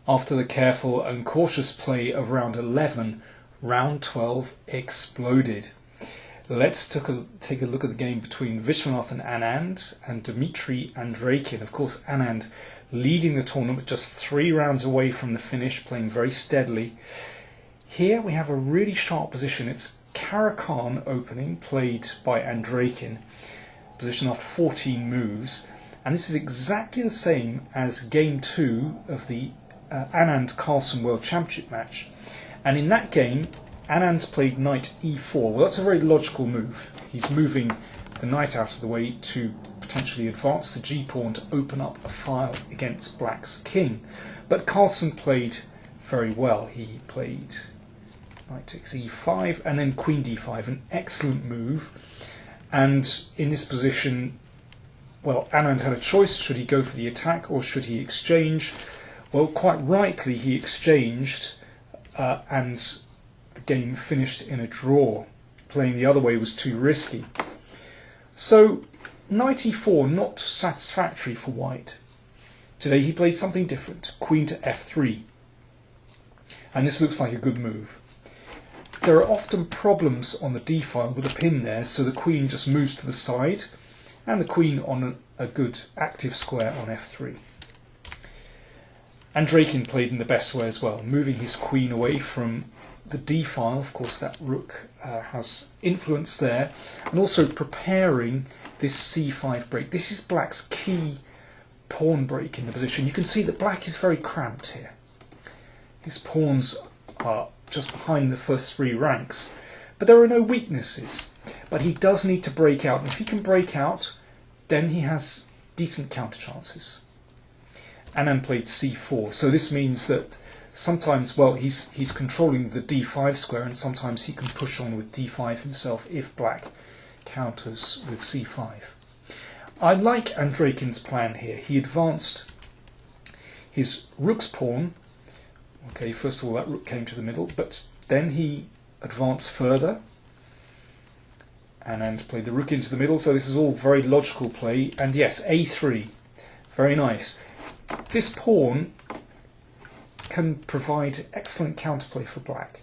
After the careful and cautious play of round 11, round 12 exploded. Let's take a look at the game between Viswanathan Anand and Dmitry Andreikin. Of course, Anand leading the tournament, just 3 rounds away from the finish, playing very steadily. Here we have a really sharp position. It's Caro-Kann opening, played by Andreikin, position after 14 moves. And this is exactly the same as Game 2 of the Anand-Carlsen World Championship match. And in that game, Anand played knight e4. Well, that's a very logical move. He's moving the knight out of the way to potentially advance the g-pawn to open up a file against black's king. But Carlsen played very well. He played knight takes e5 and then queen d5, an excellent move. And in this position, well, Anand had a choice. Should he go for the attack or should he exchange? Well, quite rightly he exchanged, and the game finished in a draw. Playing the other way was too risky. So knight e4, not satisfactory for white. Today he played something different, queen to f3. And this looks like a good move. There are often problems on the d-file with a pin there, so the queen just moves to the side, and the queen on a good active square on f3. Andreikin played in the best way as well, moving his queen away from the d-file. Of course, that rook has influence there, and also preparing this c5 break. This is black's key pawn break in the position. You can see that black is very cramped here. His pawns are just behind the first 3 ranks, but there are no weaknesses. But he does need to break out, and if he can break out, then he has decent counter chances. Anand played c4, so this means that sometimes, well, he's controlling the d5 square, and sometimes he can push on with d5 himself if black counters with c5. I like Andreikin's plan here. He advanced his rook's pawn. Okay, first of all, that rook came to the middle, but then he advanced further. Anand played the rook into the middle, so this is all very logical play. And yes, a3, very nice. This pawn can provide excellent counterplay for black.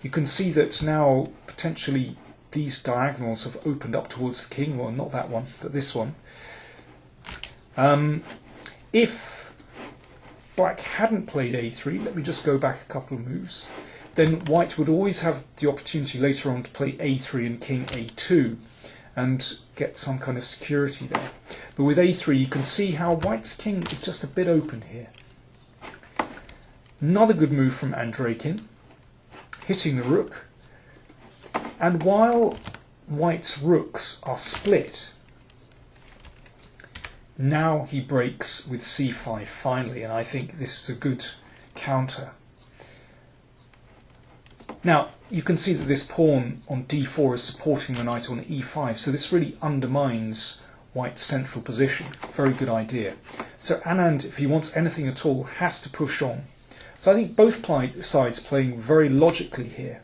You can see that now potentially these diagonals have opened up towards the king. Well, not that one, but this one. If black hadn't played a3, let me just go back a couple of moves, then white would always have the opportunity later on to play a3 and king a2 and get some kind of security there. But with a3 you can see how white's king is just a bit open here. Another good move from Andreikin, hitting the rook. And while white's rooks are split, now he breaks with c5 finally, and I think this is a good counter. Now, you can see that this pawn on d4 is supporting the knight on e5, so this really undermines white's central position. Very good idea. So Anand, if he wants anything at all, has to push on. So I think both sides playing very logically here.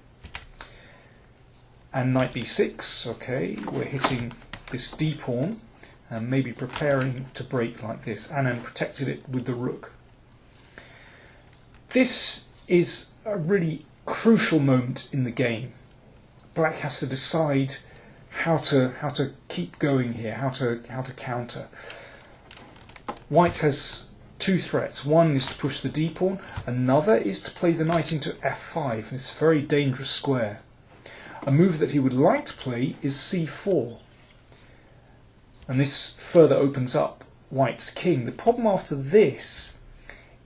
And knight b6, okay, we're hitting this d pawn and maybe preparing to break like this. Anand protected it with the rook. This is a really crucial moment in the game. Black has to decide how to keep going here, how to counter. White has 2 threats. One is to push the d pawn, another is to play the knight into f5, this very dangerous square. A move that he would like to play is c4, and this further opens up white's king. The problem after this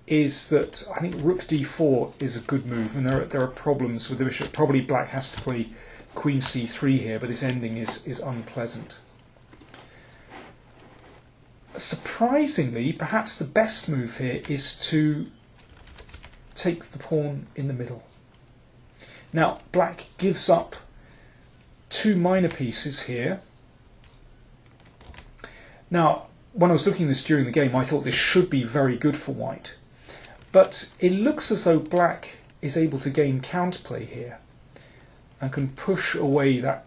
is that I think rook d4 is a good move, and there are problems with the bishop. Probably black has to play queen c3 here, but this ending is unpleasant. Surprisingly, perhaps the best move here is to take the pawn in the middle. Now, black gives up 2 minor pieces here. Now, when I was looking at this during the game, I thought this should be very good for white. But it looks as though black is able to gain counterplay here and can push away that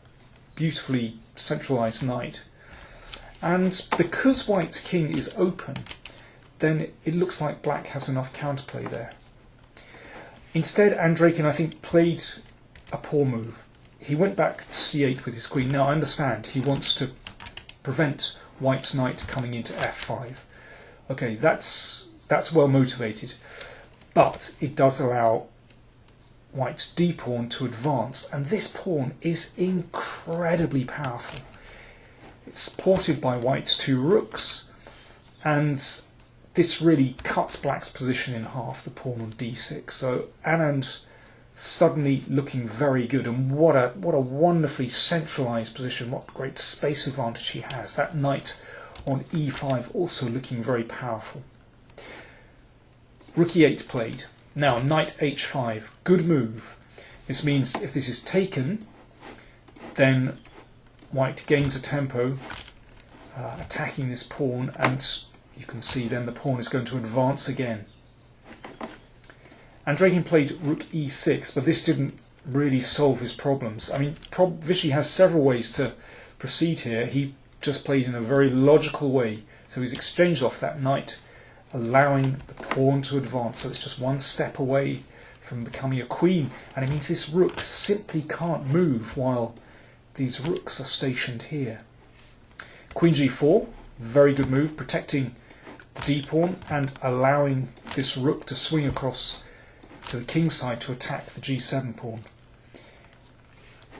beautifully centralized knight. And because white's king is open, then it looks like black has enough counterplay there. Instead, Andreikin, I think, played a poor move. He went back to c8 with his queen. Now, I understand he wants to prevent white's knight coming into f5. Okay, that's well motivated, but it does allow white's d pawn to advance, and this pawn is incredibly powerful. It's supported by white's two rooks, and this really cuts black's position in half, the pawn on d6. So Anand suddenly looking very good, and what a wonderfully centralized position, what great space advantage he has. That knight on e5 also looking very powerful. Rook e8 played. Now knight h5, good move. This means if this is taken, then white gains a tempo, attacking this pawn, and you can see then the pawn is going to advance again. Andreikin played rook e6, but this didn't really solve his problems. I mean, Vichy has several ways to proceed here. He just played in a very logical way. So he's exchanged off that knight, allowing the pawn to advance. So it's just one step away from becoming a queen. And it means this rook simply can't move while these rooks are stationed here. Queen g4, very good move, protecting the d-pawn and allowing this rook to swing across to the king side to attack the g7 pawn.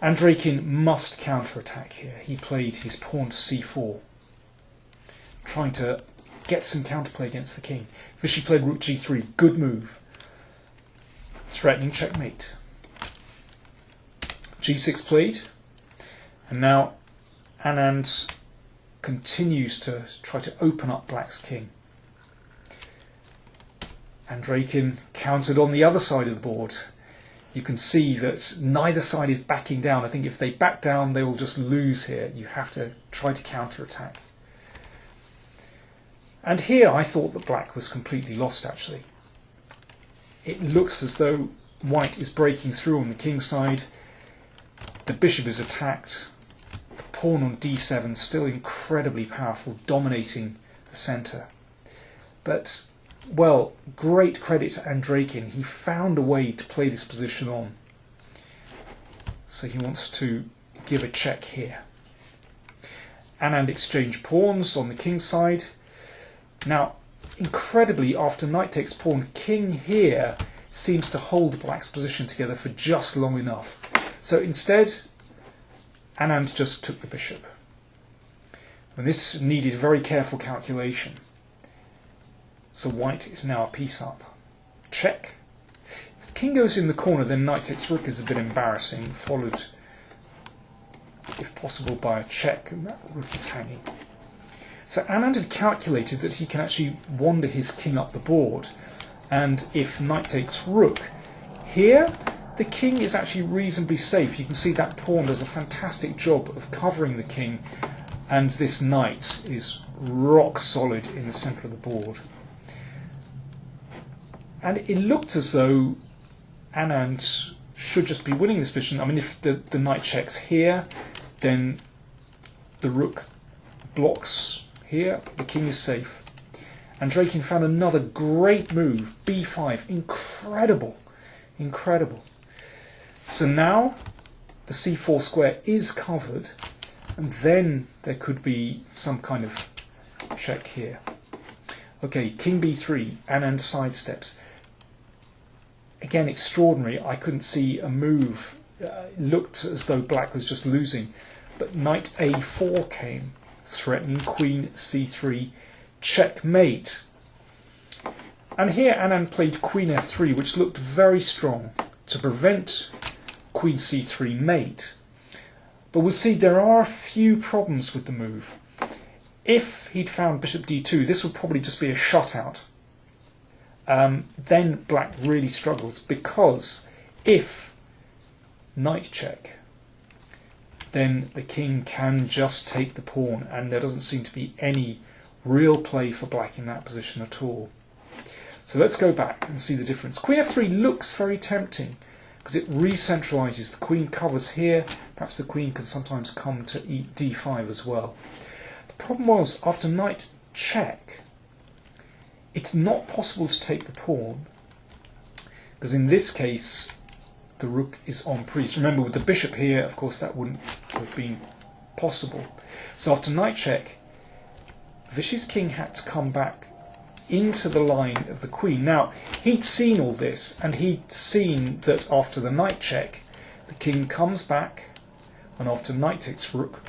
Andreikin must counterattack here. He played his pawn to c4, trying to get some counterplay against the king. Vichy played rook g3, good move, threatening checkmate. g6 played, and now Anand continues to try to open up black's king. Andreikin countered on the other side of the board. You can see that neither side is backing down. I think if they back down, they will just lose here. You have to try to counterattack. And here I thought that black was completely lost, actually. It looks as though white is breaking through on the king side. The bishop is attacked. The pawn on d7 still incredibly powerful, dominating the centre. But well, great credit to Andreikin. He found a way to play this position on. So he wants to give a check here. Anand exchanged pawns on the king side. Now, incredibly, after knight takes pawn, king here seems to hold black's position together for just long enough. So instead, Anand just took the bishop. And this needed very careful calculation. So white is now a piece up. Check. If the king goes in the corner, then knight takes rook is a bit embarrassing, followed, if possible, by a check, and that rook is hanging. So Anand had calculated that he can actually wander his king up the board, and if knight takes rook, here the king is actually reasonably safe. You can see that pawn does a fantastic job of covering the king, and this knight is rock solid in the centre of the board. And it looked as though Anand should just be winning this position. I mean, if the knight checks here, then the rook blocks here, the king is safe. Andreikin found another great move, b5, incredible, incredible. So now the c4 square is covered, and then there could be some kind of check here. Okay, king b3, Anand sidesteps. Again, extraordinary. I couldn't see a move. It looked as though black was just losing. But knight a4 came, threatening queen c3, checkmate. And here Anand played queen f3, which looked very strong to prevent queen c3 mate. But we'll see there are a few problems with the move. If he'd found bishop d2, this would probably just be a shutout. Then black really struggles, because if knight check, then the king can just take the pawn, and there doesn't seem to be any real play for black in that position at all. So let's go back and see the difference. Queen f3 looks very tempting because it re-centralizes. The queen covers here. Perhaps the queen can sometimes come to d5 as well. The problem was, after knight check, it's not possible to take the pawn, because in this case the rook is on priest. Remember, with the bishop here, of course, that wouldn't have been possible. So after knight check, Vichy's king had to come back into the line of the queen. Now, he'd seen all this, and he'd seen that after the knight check, the king comes back, and after knight takes rook,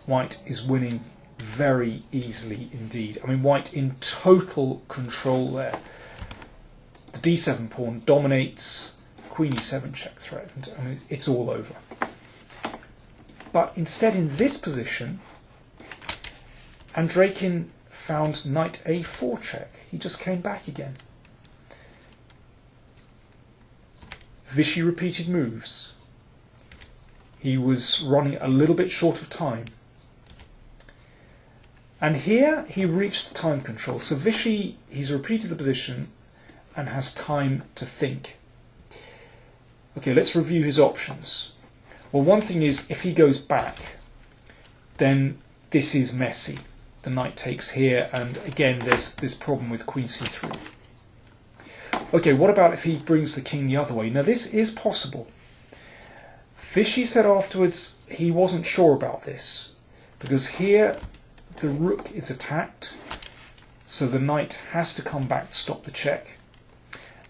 white is winning very easily indeed. I mean, white in total control there. The d7 pawn dominates, queen e7 check threatened, and it's all over. But instead, in this position, Andreikin found knight a4 check. He just came back again. Vichy repeated moves. He was running a little bit short of time. And here he reached the time control. So Vichy, he's repeated the position and has time to think. Okay, let's review his options. Well, one thing is, if he goes back, then this is messy. The knight takes here, and again there's this problem with queen c3. Okay, what about if he brings the king the other way? Now this is possible. Vichy said afterwards he wasn't sure about this, because here the rook is attacked, so the knight has to come back to stop the check.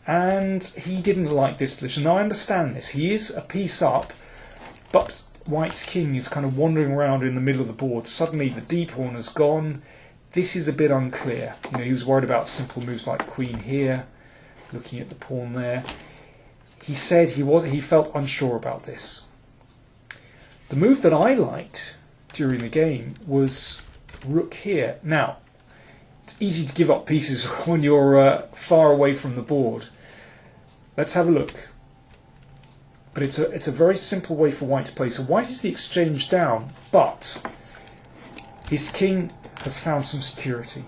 And he didn't like this position. Now I understand this. He is a piece up, but white's king is kind of wandering around in the middle of the board. Suddenly the d pawn has gone. This is a bit unclear. You know, he was worried about simple moves like queen here, looking at the pawn there. He said he felt unsure about this. The move that I liked during the game was rook here. Now, it's easy to give up pieces when you're far away from the board. Let's have a look. But it's a very simple way for white to play. So white is the exchange down, but his king has found some security.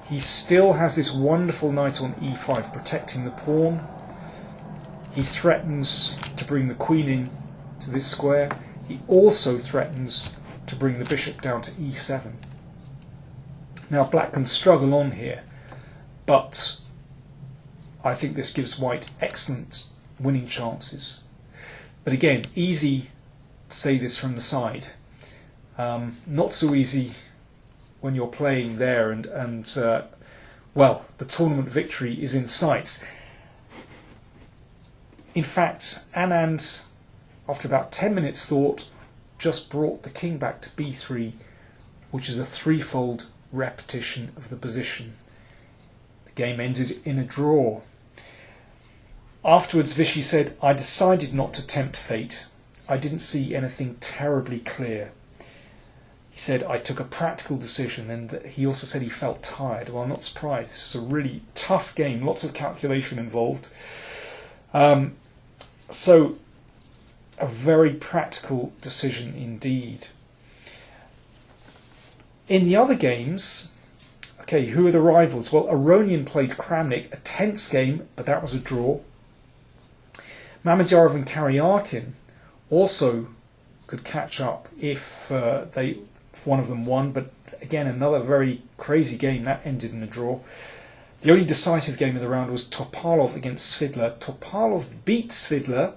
He still has this wonderful knight on e5 protecting the pawn. He threatens to bring the queen in to this square. He also threatens to bring the bishop down to e7. Now black can struggle on here, but I think this gives white excellent winning chances. But again, easy to say this from the side. Not so easy when you're playing there, and well, the tournament victory is in sight. In fact, Anand, after about 10 minutes thought, just brought the king back to b3, which is a threefold repetition of the position. The game ended in a draw. Afterwards, Vichy said, "I decided not to tempt fate. I didn't see anything terribly clear." He said, "I took a practical decision," and he also said he felt tired. Well, I'm not surprised. This is a really tough game, lots of calculation involved. So, a very practical decision indeed. In the other games, okay, who are the rivals? Well, Aronian played Kramnik, a tense game, but that was a draw. Mamedyarov and Karyarkin also could catch up if one of them won, but again, another very crazy game that ended in a draw. The only decisive game of the round was Topalov against Svidler. Topalov beat Svidler.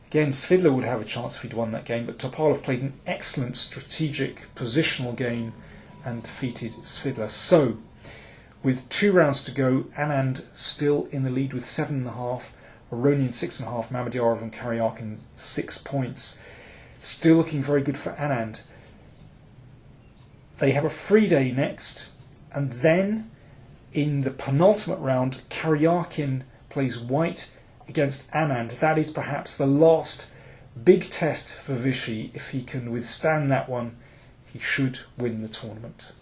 Again, Svidler would have a chance if he'd won that game, but Topalov played an excellent strategic positional game and defeated Svidler. So, with 2 rounds to go, Anand still in the lead with 7.5, Aronian 6.5, Mamedyarov and Karyarkin 6 points. Still looking very good for Anand. They have a free day next, and then in the penultimate round, Karyarkin plays white against Anand. That is perhaps the last big test for Vichy. If he can withstand that one, he should win the tournament.